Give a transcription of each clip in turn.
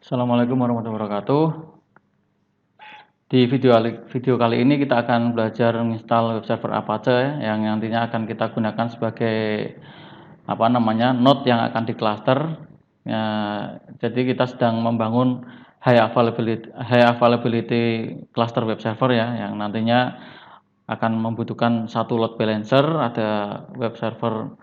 Assalamualaikum warahmatullahi wabarakatuh. Di video kali ini kita akan belajar menginstal web server Apache yang nantinya akan kita gunakan sebagai node yang akan dikluster. Ya, jadi kita sedang membangun high availability cluster web server ya, yang nantinya akan membutuhkan satu load balancer, ada web server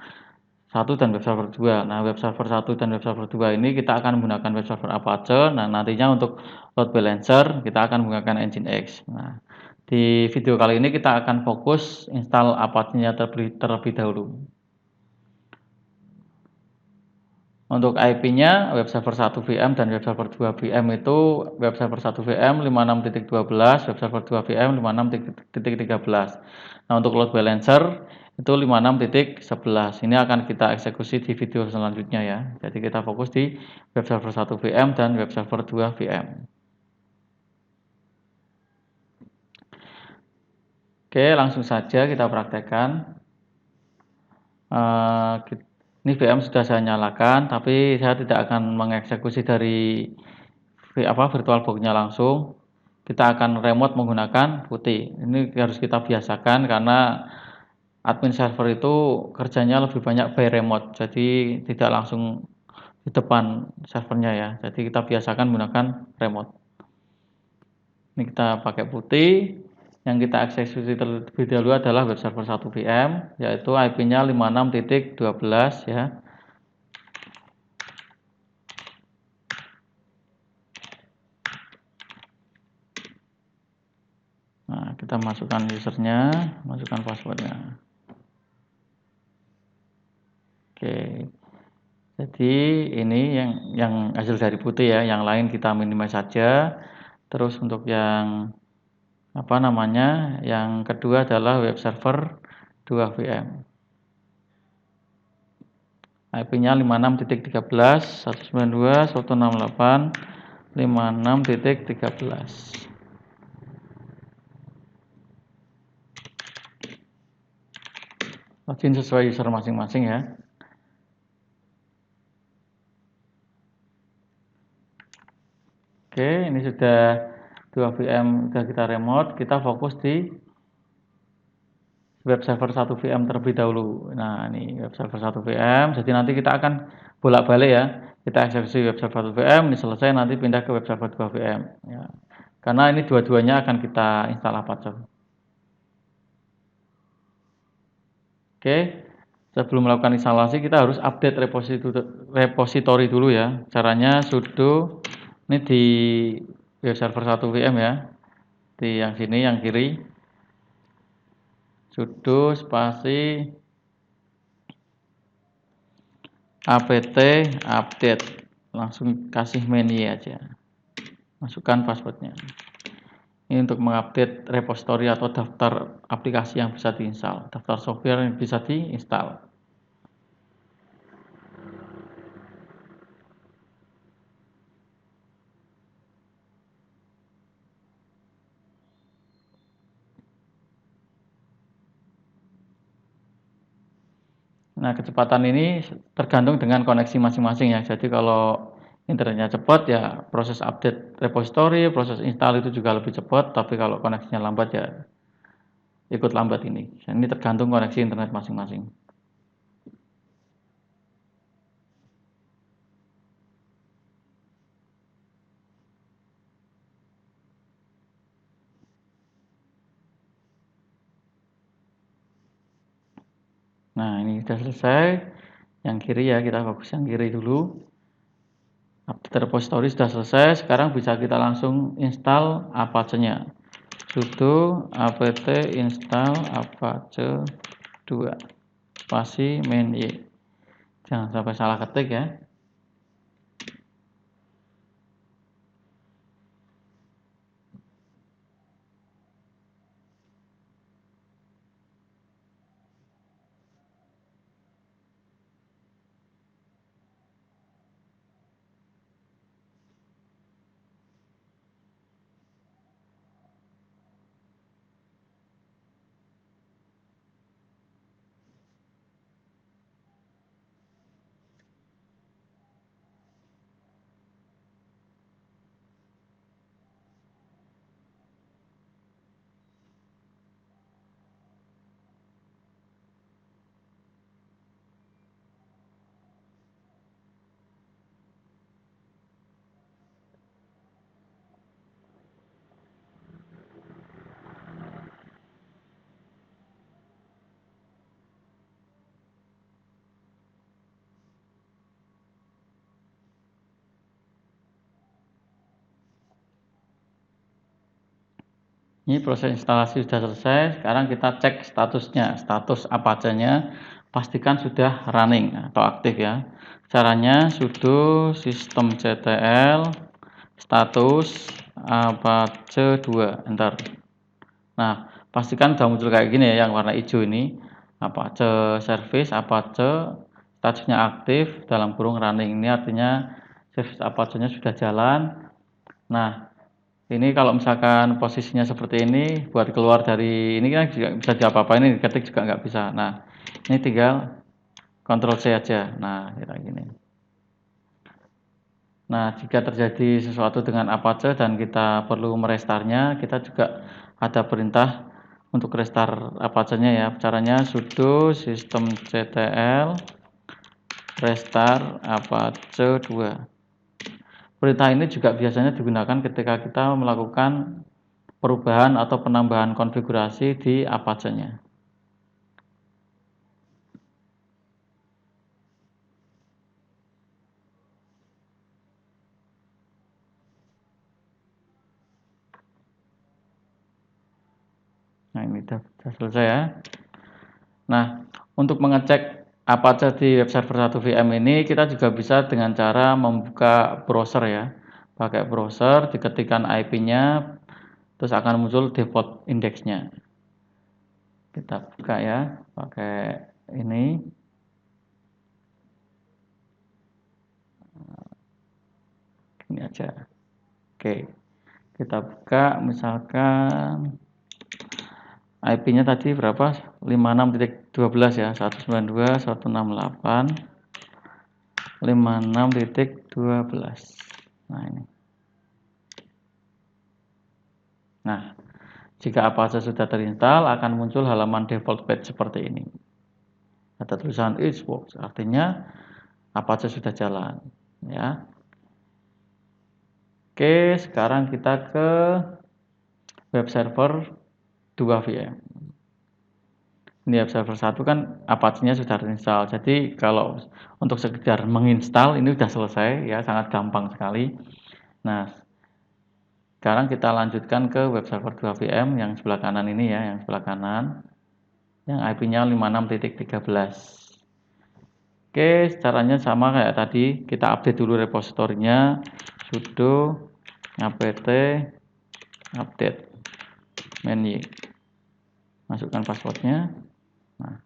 1 dan web server 2. Nah, web server 1 dan web server 2 ini kita akan menggunakan web server Apache. Nah, nantinya untuk load balancer kita akan menggunakan Nginx. Nah, di video kali ini kita akan fokus install Apache-nya terlebih dahulu. Untuk IP-nya web server 1 VM dan web server 2 VM itu web server 1 VM 56.12, web server 2 VM 56.13. Nah, untuk load balancer itu 56.11. Ini akan kita eksekusi di video selanjutnya ya. Jadi kita fokus di web server 1 VM dan web server 2 VM. Oke, langsung saja kita praktekkan. Ini VM sudah saya nyalakan, tapi saya tidak akan mengeksekusi dari virtual box-nya langsung. Kita akan remote menggunakan putih. Ini harus kita biasakan karena admin server itu kerjanya lebih banyak by remote, jadi tidak langsung di depan servernya ya. Jadi kita biasakan menggunakan remote. Ini kita pakai putih. Yang kita eksekusi terlebih dahulu adalah web server 1 VM, yaitu IP-nya 56.12 ya. Nah, kita masukkan usernya, masukkan passwordnya. Oke. Jadi ini yang hasil dari putih ya, yang lain kita minimize saja. Terus untuk yang yang kedua adalah web server 2 VM. IP-nya 56.13, 192, 168, 56.13. Login sesuai user masing-masing ya. Oke, ini sudah 2 VM sudah kita remote, kita fokus di web server 1 VM terlebih dahulu. Nah, ini web server 1 VM, jadi nanti kita akan bolak-balik ya. Kita eksekusi web server 1 VM, ini selesai nanti pindah ke web server 2 VM ya. Karena ini dua-duanya akan kita install Apache. Oke, sebelum melakukan instalasi kita harus update repository dulu ya. Caranya sudo ini di web server 1 VM ya. Di yang sini yang kiri. Sudo spasi apt update. Langsung kasih menu aja. Masukkan passwordnya. Ini untuk mengupdate repository atau daftar aplikasi yang bisa diinstal, daftar software yang bisa diinstal. Nah, kecepatan ini tergantung dengan koneksi masing-masing ya. Jadi kalau internetnya cepat ya proses update repository, proses install itu juga lebih cepat, tapi kalau koneksinya lambat ya ikut lambat ini. Ini tergantung koneksi internet masing-masing. Nah, ini sudah selesai. Yang kiri ya, kita fokus yang kiri dulu. Update repository sudah selesai. Sekarang bisa kita langsung install Apache-nya. Sudo apt install apache 2 spasi main y. Jangan sampai salah ketik ya. Ini proses instalasi sudah selesai. Sekarang kita cek statusnya, status Apache-nya. Pastikan sudah running atau aktif ya. Caranya sudo systemctl status Apache 2, enter. Nah, pastikan sudah muncul kayak gini ya, yang warna hijau ini. Apache service, Apache statusnya aktif dalam kurung running. Ini artinya service Apache-nya sudah jalan. Nah, ini kalau misalkan posisinya seperti ini, buat keluar dari ini kan juga bisa diapa-apain, ini ketik juga nggak bisa. Nah, ini tinggal Ctrl C aja. Nah, kayak gini. Nah, jika terjadi sesuatu dengan Apache dan kita perlu merestarnya, kita juga ada perintah untuk restart Apache-nya ya. Caranya sudo systemctl restart Apache 2. Perintah ini juga biasanya digunakan ketika kita melakukan perubahan atau penambahan konfigurasi di Apache-nya. Nah, ini sudah selesai ya. Nah, untuk mengecek Apache di web server 1 VM ini, kita juga bisa dengan cara membuka browser ya. Pakai browser, diketikkan IP-nya, terus akan muncul default indeksnya. Kita buka ya, pakai ini. Ini aja. Oke, kita buka misalkan IP-nya tadi berapa? 56.12 ya, 192.168.56.12. Nah, ini. Nah, jika Apache sudah terinstall, akan muncul halaman default page seperti ini. Ada tulisan It works, artinya Apache sudah jalan. Ya. Oke, sekarang kita ke web server 2 VM. Ini web server 1 kan Apache-nya sudah terinstall. Jadi kalau untuk sekedar menginstal ini sudah selesai ya, sangat gampang sekali. Nah, sekarang kita lanjutkan ke web server 2 VM yang sebelah kanan ini ya, yang sebelah kanan. Yang IP-nya 56.13. Oke, caranya sama kayak tadi. Kita update dulu repositorinya. Sudo apt update menu. Masukkan passwordnya. Nah,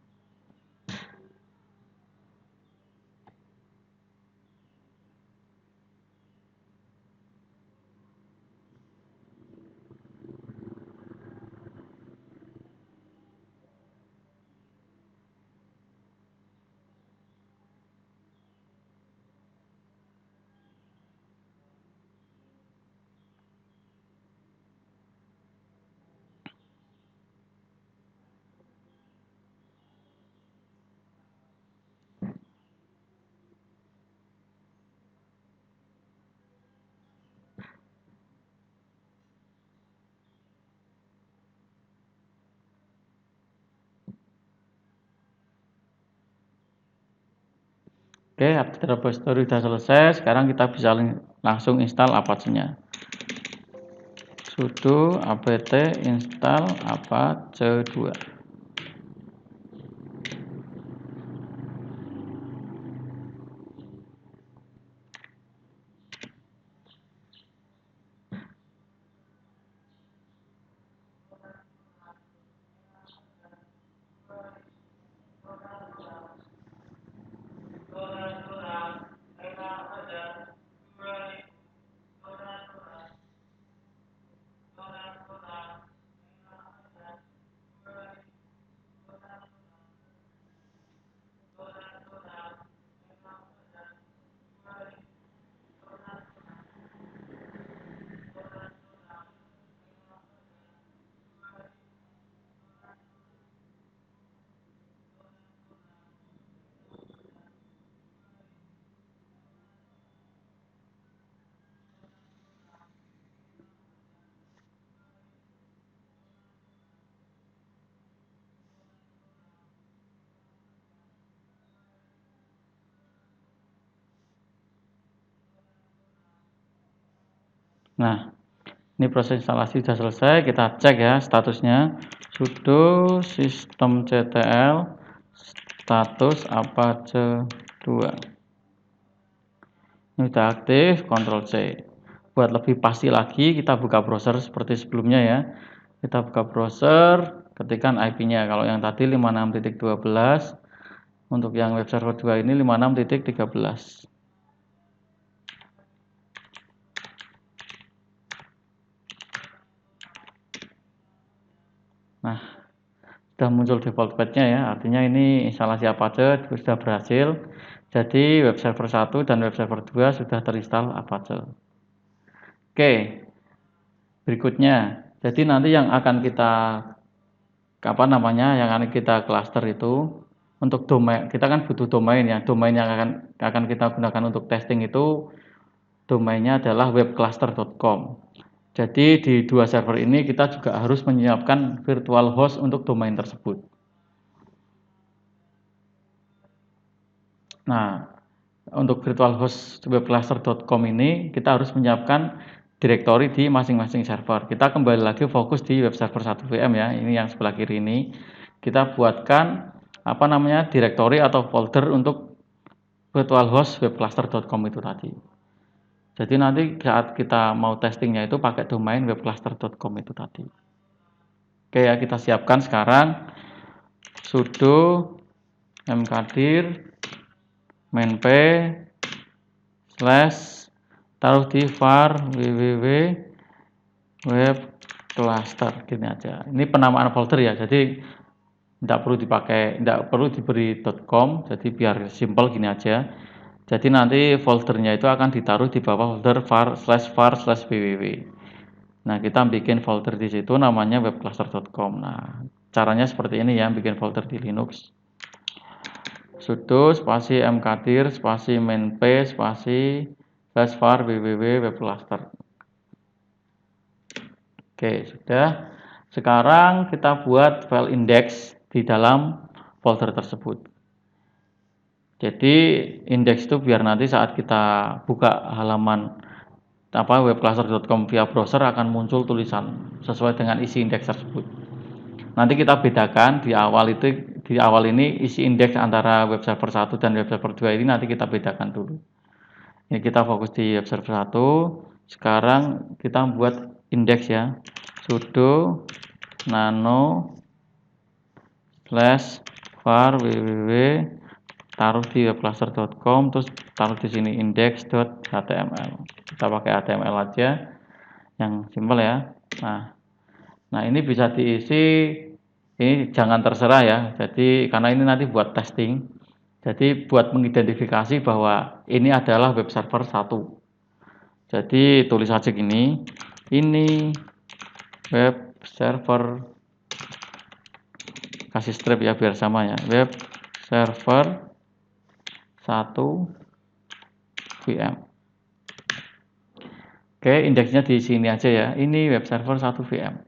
oke, update repository sudah selesai. Sekarang kita bisa langsung install Apache-nya. Sudo apt install Apache 2. Nah, Ini proses instalasi sudah selesai, kita cek ya statusnya. Sudo systemctl status apache 2. Ini sudah aktif, Ctrl C. Buat lebih pasti lagi, kita buka browser seperti sebelumnya ya. Kita buka browser, ketikkan IP-nya. Kalau yang tadi 56.12, untuk yang web server 2 ini 56.13. Nah, sudah muncul default path-nya ya, artinya ini instalasi Apache sudah berhasil. Jadi web server 1 dan web server 2 sudah terinstall Apache. Oke, berikutnya. Jadi nanti yang akan kita yang akan kita cluster itu untuk domain. Kita kan butuh domain ya. Domain yang akan kita gunakan untuk testing itu domainnya adalah webcluster.com. Jadi di dua server ini kita juga harus menyiapkan virtual host untuk domain tersebut. Nah, untuk virtual host webcluster.com ini kita harus menyiapkan direktori di masing-masing server. Kita kembali lagi fokus di web server 1 VM ya. Ini yang sebelah kiri ini. Kita buatkan direktori atau folder untuk virtual host webcluster.com itu tadi. Jadi nanti saat kita mau testingnya itu pakai domain webcluster.com itu tadi. Oke ya, kita siapkan sekarang sudo mkdir mainp / taruh di var www webcluster gini aja. Ini penamaan folder ya, jadi tidak perlu diberi .com, jadi biar simple gini aja. Jadi nanti foldernya itu akan ditaruh di bawah folder var/www. Nah, kita bikin folder di situ namanya webcluster.com. Nah, caranya seperti ini ya, bikin folder di Linux. Sudo spasi mkdir spasi mainp spasi /var www webcluster. Oke, sudah. Sekarang kita buat file index di dalam folder tersebut. Jadi indeks itu biar nanti saat kita buka halaman webcluster.com via browser akan muncul tulisan sesuai dengan isi indeks tersebut. Nanti kita bedakan di awal ini isi indeks antara web server 1 dan web server 2 ini nanti kita bedakan dulu. Ini kita fokus di web server 1. Sekarang kita buat indeks ya. Sudo nano /var www taruh di webcluster.com, terus taruh di sini index.html. Kita pakai HTML aja yang simpel ya. Nah ini bisa diisi, ini jangan terserah ya. Jadi karena ini nanti buat testing. Jadi buat mengidentifikasi bahwa ini adalah web server 1. Jadi tulis aja gini, ini web server, kasih strip ya biar sama ya, web server 1 VM. Oke, indeksnya di sini aja ya. Ini web server 1 VM.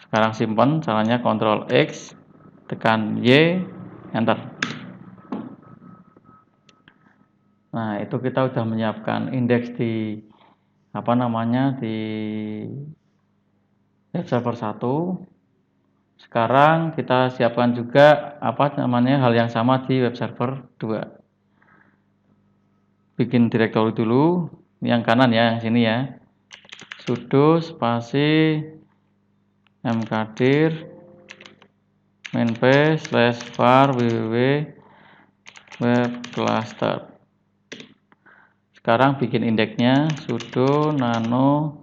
Sekarang simpan, caranya Ctrl X, tekan Y, enter. Nah, itu kita sudah menyiapkan indeks di di web server 1. Sekarang kita siapkan juga hal yang sama di web server 2. Bikin direktori dulu, yang kanan ya, yang sini ya. Sudo spasi mkdir mainp /var www webcluster. Sekarang bikin indeksnya sudo nano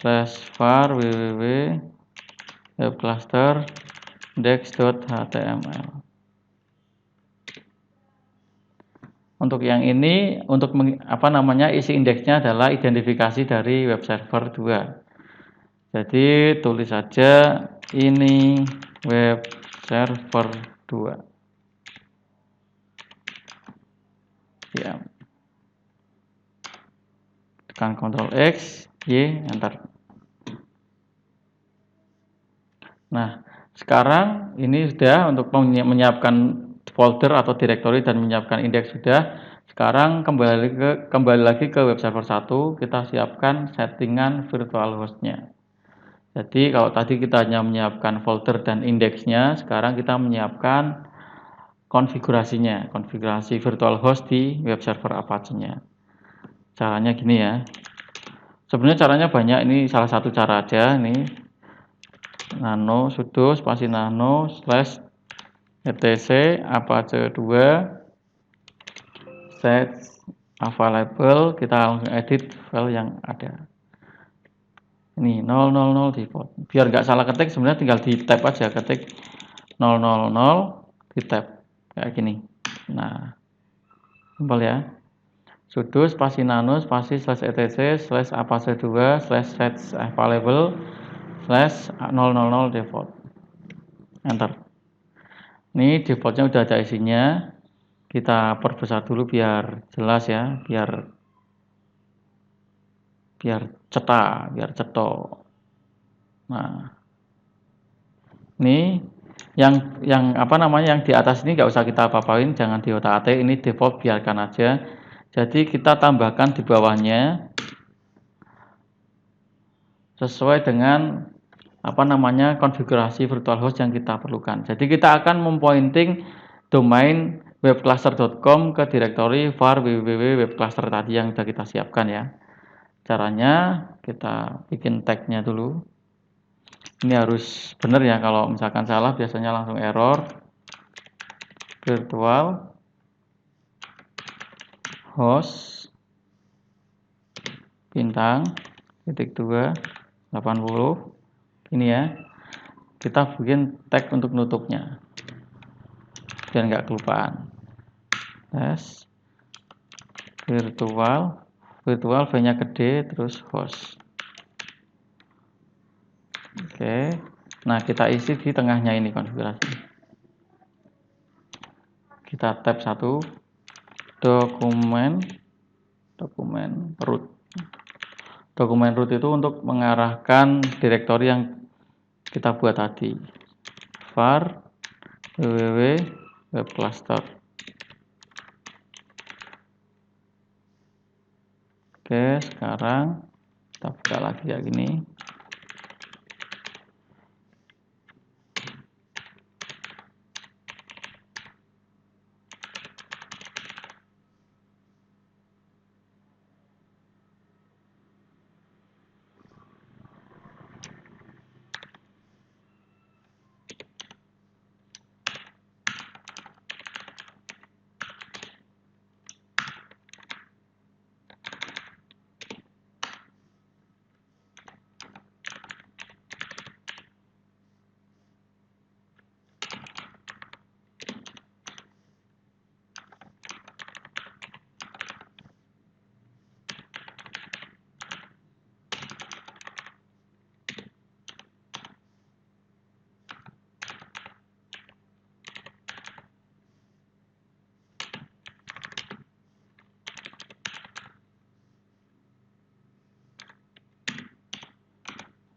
/var www webcluster index.html. Untuk yang ini, untuk isi indeksnya adalah identifikasi dari web server 2. Jadi tulis saja ini web server 2. Ya. Tekan Ctrl X, Y, enter. Nah, sekarang ini sudah untuk menyiapkan folder atau direktori dan menyiapkan indeks sudah. Sekarang kembali lagi ke web server 1, kita siapkan settingan virtual hostnya. Jadi kalau tadi kita hanya menyiapkan folder dan indeksnya, sekarang kita menyiapkan konfigurasinya, konfigurasi virtual host di web server Apache-nya. Caranya gini ya. Sebenarnya caranya banyak, ini salah satu cara aja. Ini nano sudo spasi nano slash etc apache 2 set available, kita langsung edit file yang ada. Ini 000 default. Biar nggak salah ketik, sebenarnya tinggal di tab aja, ketik 000 di tab kayak gini. Nah, simpel ya. Sudo spasi nano spasi slash etc slash apache 2 slash set available slash 000 default. Enter. Ini defaultnya udah ada isinya. Kita perbesar dulu biar jelas ya, biar cetak, biar cetok. Nah, ini yang apa namanya, yang di atas ini nggak usah kita apa-apain, jangan diotak-atik, ini default biarkan aja. Jadi kita tambahkan di bawahnya sesuai dengan apa namanya konfigurasi virtual host yang kita perlukan. Jadi kita akan mempointing domain webcluster.com ke direktori var www.webcluster tadi yang sudah kita siapkan ya. Caranya kita bikin tag-nya dulu. Ini harus benar ya, kalau misalkan salah biasanya langsung error. Virtual host bintang titik 2 80 ini ya, kita bikin tag untuk nutupnya biar nggak kelupaan. Yes. virtual V nya gede terus host. Oke, nah kita isi di tengahnya ini konfigurasi. Kita tab 1 dokumen root. Dokumen root itu untuk mengarahkan direktori yang kita buat tadi, var www.webcluster. Oke, sekarang kita buka lagi kayak gini.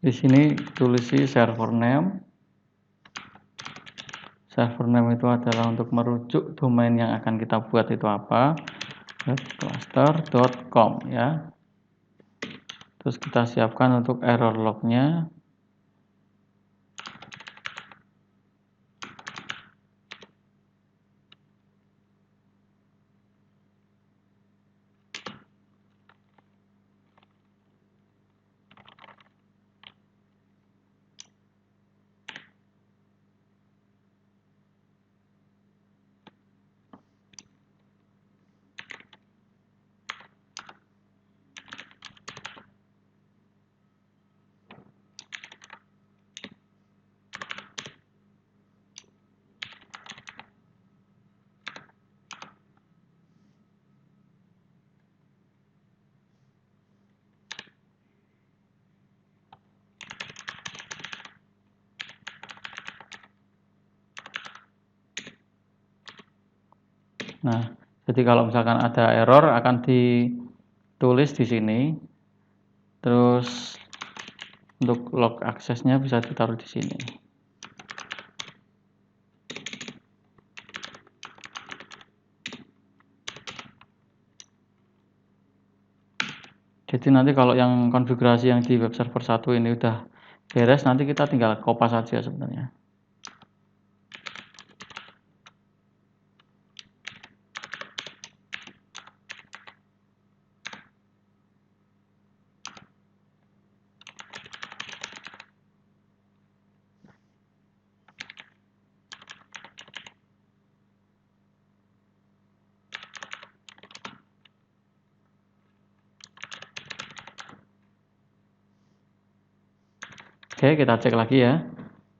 Di sini tulisi server name. Server name itu adalah untuk merujuk domain yang akan kita buat itu apa, webcluster.com ya. Terus kita siapkan untuk error lognya. Nah, jadi kalau misalkan ada error akan ditulis di sini. Terus untuk log aksesnya bisa ditaruh di sini. Jadi nanti kalau yang konfigurasi yang di web server 1 ini udah beres, nanti kita tinggal kopas saja sebenarnya. Oke, kita cek lagi ya.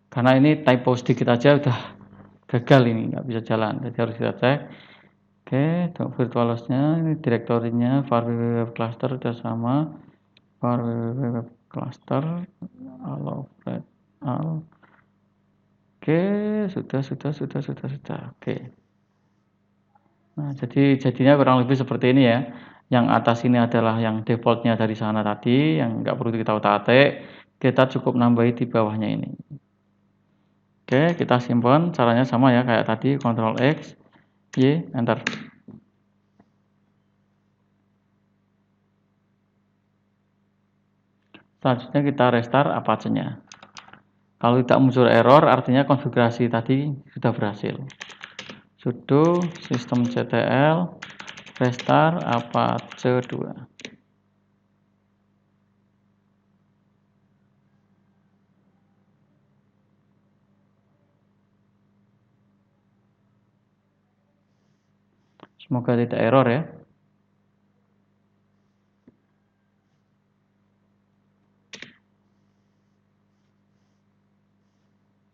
Karena ini typo sedikit aja udah gagal ini, nggak bisa jalan. Jadi harus kita cek. Oke, untuk virtualhost-nya ini direktorinya var www cluster udah sama. Var www cluster allow flat all. Oke, sudah. Oke. Nah, jadinya kurang lebih seperti ini ya. Yang atas ini adalah yang defaultnya dari sana tadi, yang nggak perlu kita utak-atik. Kita cukup nambahi di bawahnya ini. Oke, kita simpan. Caranya sama ya kayak tadi, Ctrl X, Y, Enter. Selanjutnya kita restart Apache-nya. Kalau tidak muncul error, artinya konfigurasi tadi sudah berhasil. Sudo systemctl restart Apache 2. Semoga tidak error ya.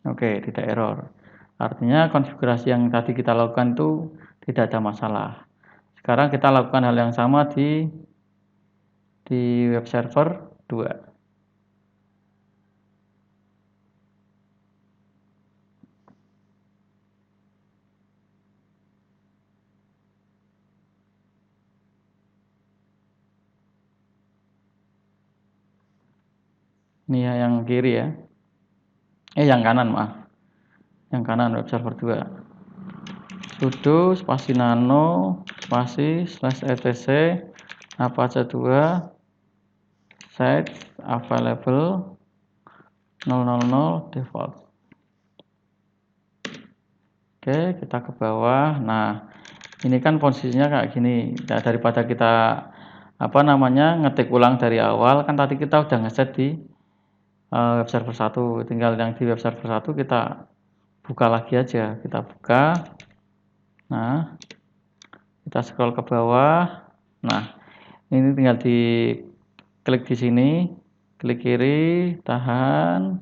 Oke, tidak error. Artinya konfigurasi yang tadi kita lakukan itu tidak ada masalah. Sekarang kita lakukan hal yang sama di web server 2. Ini ya yang kiri ya. Yang kanan maaf. Yang kanan web server 2. Sudo spasi nano spasi /etc apache 2 set available 000 default. Oke, kita ke bawah. Nah, ini kan posisinya kayak gini. Nah, daripada kita ngetik ulang dari awal, kan tadi kita udah ngeset di web server 1. Tinggal yang di web server 1 kita buka lagi aja. Kita buka. Nah, kita scroll ke bawah. Nah, ini tinggal klik di sini, klik kiri, tahan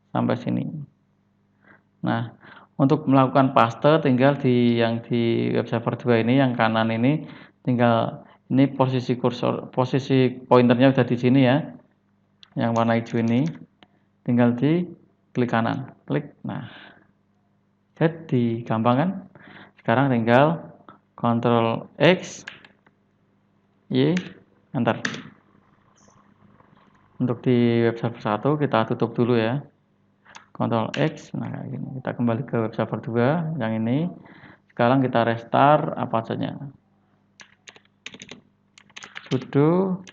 sampai sini. Nah, untuk melakukan paste tinggal yang di web server 2 ini yang kanan ini tinggal ini posisi pointernya udah di sini ya. Yang warna hijau ini tinggal di klik kanan, klik. Nah, jadi gampang kan? Sekarang tinggal Ctrl X, Y, Enter. Untuk di web server 1 kita tutup dulu ya. Ctrl X, nah kayak gini. Kita kembali ke web server 2 yang ini. Sekarang kita restart Apache-nya. Sudo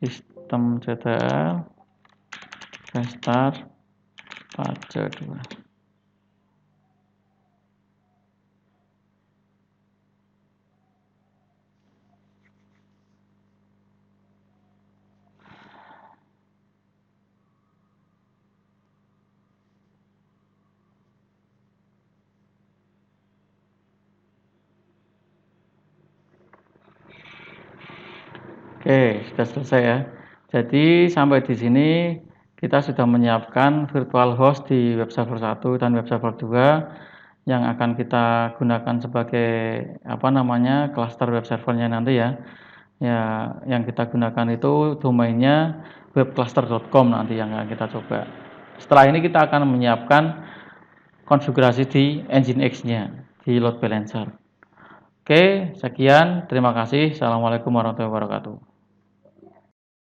systemctl restart Apache 2. Oke, sudah selesai ya. Jadi sampai di sini kita sudah menyiapkan virtual host di web server 1 dan web server 2 yang akan kita gunakan sebagai cluster web servernya nanti ya. Ya, yang kita gunakan itu domainnya webcluster.com nanti yang akan kita coba. Setelah ini kita akan menyiapkan konfigurasi di Nginx-nya, di load balancer. Oke, sekian. Terima kasih. Assalamualaikum warahmatullahi wabarakatuh.